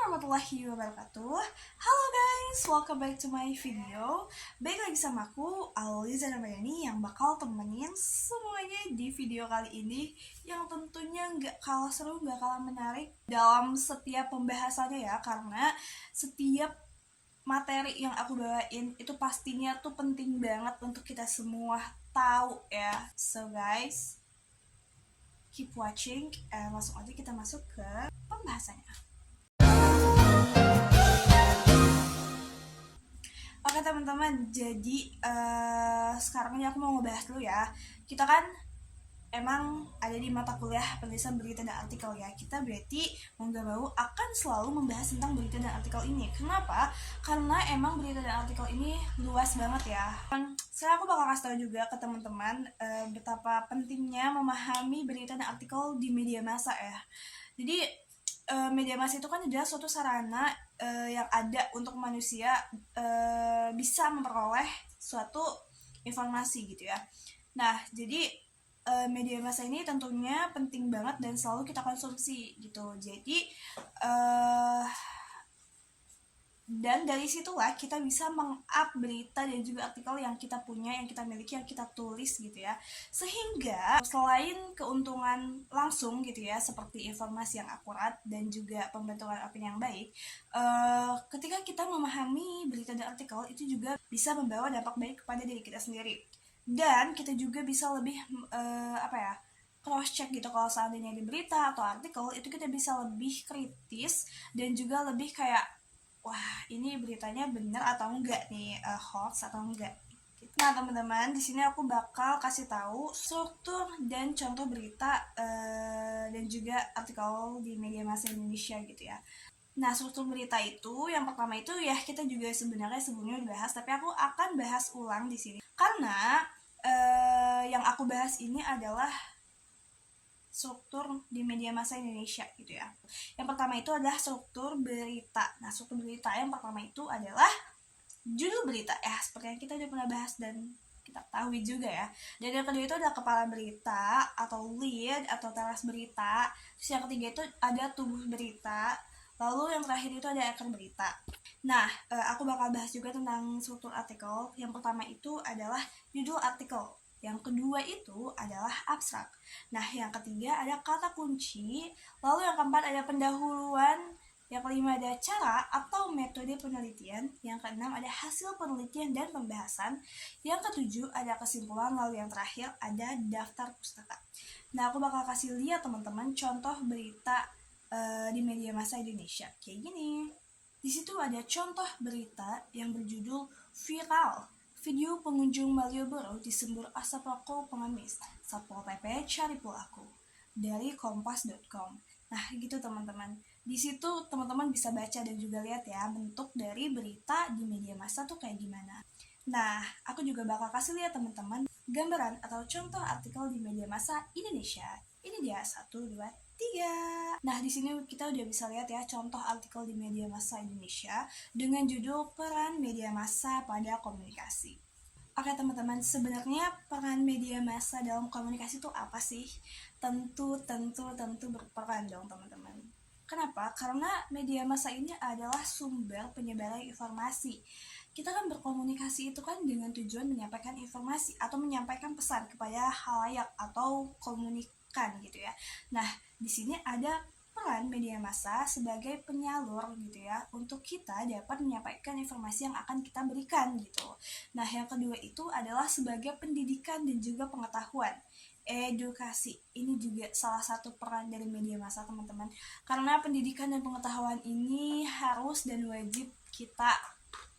warahmatullahi wabarakatuh. Halo guys, welcome back to my video. Baik lagi sama aku, Auliza Ramayani, yang bakal temenin semuanya di video kali ini, yang tentunya gak kalah seru, gak kalah menarik dalam setiap pembahasannya ya. Karena setiap materi yang aku bawain itu pastinya tuh penting banget untuk kita semua tahu ya. So guys, keep watching, langsung aja kita masuk ke pembahasannya. Oke teman-teman, jadi sekarang ini aku mau ngebahas dulu ya. Kita kan emang ada di mata kuliah penulisan berita dan artikel ya. Kita berarti mau gak mau akan selalu membahas tentang berita dan artikel ini. Kenapa? Karena emang berita dan artikel ini luas banget ya. Sekarang aku bakal kasih tahu juga ke teman-teman betapa pentingnya memahami berita dan artikel di media massa ya. Jadi media massa itu kan adalah suatu sarana yang ada untuk manusia bisa memperoleh suatu informasi gitu ya. Nah, jadi media massa ini tentunya penting banget dan selalu kita konsumsi gitu. Jadi dan dari situlah kita bisa meng-up berita dan juga artikel yang kita punya, yang kita miliki, yang kita tulis gitu ya. Sehingga selain keuntungan langsung gitu ya, seperti informasi yang akurat dan juga pembentukan opini yang baik, ketika kita memahami berita dan artikel itu juga bisa membawa dampak baik kepada diri kita sendiri. Dan kita juga bisa lebih cross check gitu, kalau seandainya di berita atau artikel itu kita bisa lebih kritis dan juga lebih kayak, wah ini beritanya bener atau enggak nih, hoax atau enggak. Nah teman-teman, di sini aku bakal kasih tahu struktur dan contoh berita dan juga artikel di media massa Indonesia gitu ya. Nah, struktur berita itu yang pertama itu ya kita juga sebenarnya sebelumnya dibahas, tapi aku akan bahas ulang di sini karena yang aku bahas ini adalah struktur di media massa Indonesia gitu ya. Yang pertama itu adalah struktur berita. Nah, struktur berita yang pertama itu adalah judul berita. Seperti yang kita udah pernah bahas dan kita ketahui juga ya. Dan yang kedua itu ada kepala berita atau lead atau teras berita. Terus yang ketiga itu ada tubuh berita. Lalu yang terakhir itu ada ekor berita. Nah, aku bakal bahas juga tentang struktur artikel. Yang pertama itu adalah judul artikel. Yang kedua itu adalah abstrak. Nah, yang ketiga ada kata kunci. Lalu yang keempat ada pendahuluan. Yang kelima ada cara atau metode penelitian. Yang keenam ada hasil penelitian dan pembahasan. Yang ketujuh ada kesimpulan. Lalu yang terakhir ada daftar pustaka. Nah, aku bakal kasih lihat teman-teman contoh berita di media massa Indonesia kayak gini. Di situ ada contoh berita yang berjudul viral. Video pengunjung Malioboro disembur asap rokok pengemis. Satpol PP cari pelaku. Dari kompas.com. Nah, gitu teman-teman. Di situ teman-teman bisa baca dan juga lihat ya bentuk dari berita di media massa tuh kayak gimana. Nah, aku juga bakal kasih lihat teman-teman gambaran atau contoh artikel di media massa Indonesia. Ini dia 1, 2, 3. Nah, di sini kita udah bisa lihat ya contoh artikel di media massa Indonesia dengan judul Peran Media Massa pada Komunikasi. Oke teman-teman, sebenarnya peran media massa dalam komunikasi itu apa sih? Tentu berperan dong teman-teman. Kenapa? Karena media massa ini adalah sumber penyebaran informasi. Kita kan berkomunikasi itu kan dengan tujuan menyampaikan informasi atau menyampaikan pesan kepada halayak atau komunikan gitu ya. Nah, di sini ada peran media massa sebagai penyalur gitu ya, untuk kita dapat menyampaikan informasi yang akan kita berikan gitu. Nah, yang kedua itu adalah sebagai pendidikan dan juga pengetahuan. Edukasi ini juga salah satu peran dari media massa teman-teman, karena pendidikan dan pengetahuan ini harus dan wajib kita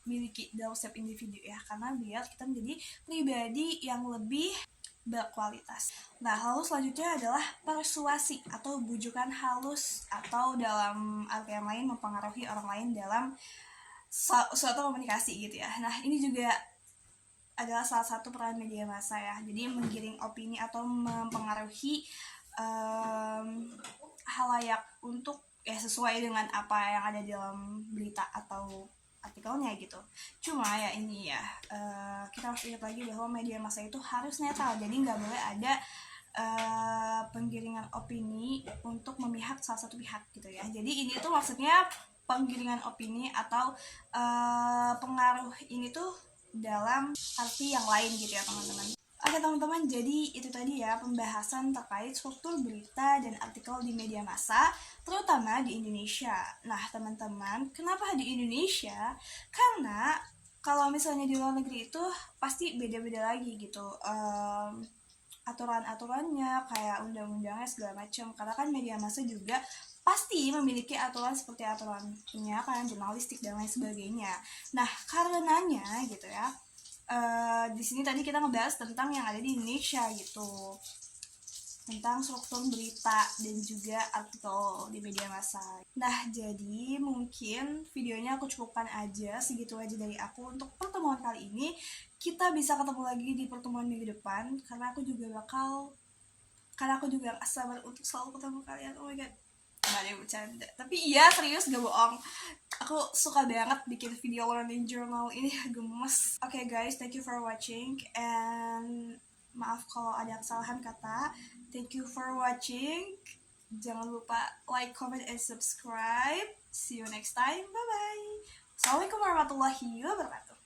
miliki dalam setiap individu ya, karena biar kita menjadi pribadi yang lebih berkualitas. Nah, lalu selanjutnya adalah persuasi atau bujukan halus, atau dalam artian lain mempengaruhi orang lain dalam suatu komunikasi gitu ya. Nah, ini juga adalah salah satu peran media massa ya. Jadi menggiring opini atau mempengaruhi halayak untuk ya sesuai dengan apa yang ada dalam berita atau artikelnya gitu. Cuma ya ini ya kita harus ingat lagi bahwa media massa itu harus netral, jadi nggak boleh ada penggiringan opini untuk memihak salah satu pihak gitu ya. Jadi ini tuh maksudnya penggiringan opini atau pengaruh ini tuh dalam arti yang lain gitu ya teman-teman. Oke teman-teman, jadi itu tadi ya pembahasan terkait struktur berita dan artikel di media massa, terutama di Indonesia. Nah teman-teman, kenapa di Indonesia? Karena kalau misalnya di luar negeri itu pasti beda-beda lagi gitu. Aturan-aturannya kayak undang-undangnya segala macam, karena kan media massa juga pasti memiliki aturan seperti aturan penyiaran, jurnalistik dan lain sebagainya. Nah karenanya gitu ya, di sini tadi kita ngebahas tentang yang ada di Indonesia gitu, tentang struktur berita dan juga artikel di media massa. Nah, jadi mungkin videonya aku cukupkan aja, segitu aja dari aku untuk pertemuan kali ini. Kita bisa ketemu lagi di pertemuan minggu depan, karena aku juga gak sabar untuk selalu ketemu kalian. Oh my god, gak ada yang bercanda, tapi iya serius gak bohong, aku suka banget bikin video learning journal ini, gemes. Oke guys, thank you for watching, and maaf kalau ada kesalahan kata. Thank you for watching, jangan lupa like, comment, and subscribe. See you next time, bye bye. Assalamualaikum warahmatullahi wabarakatuh.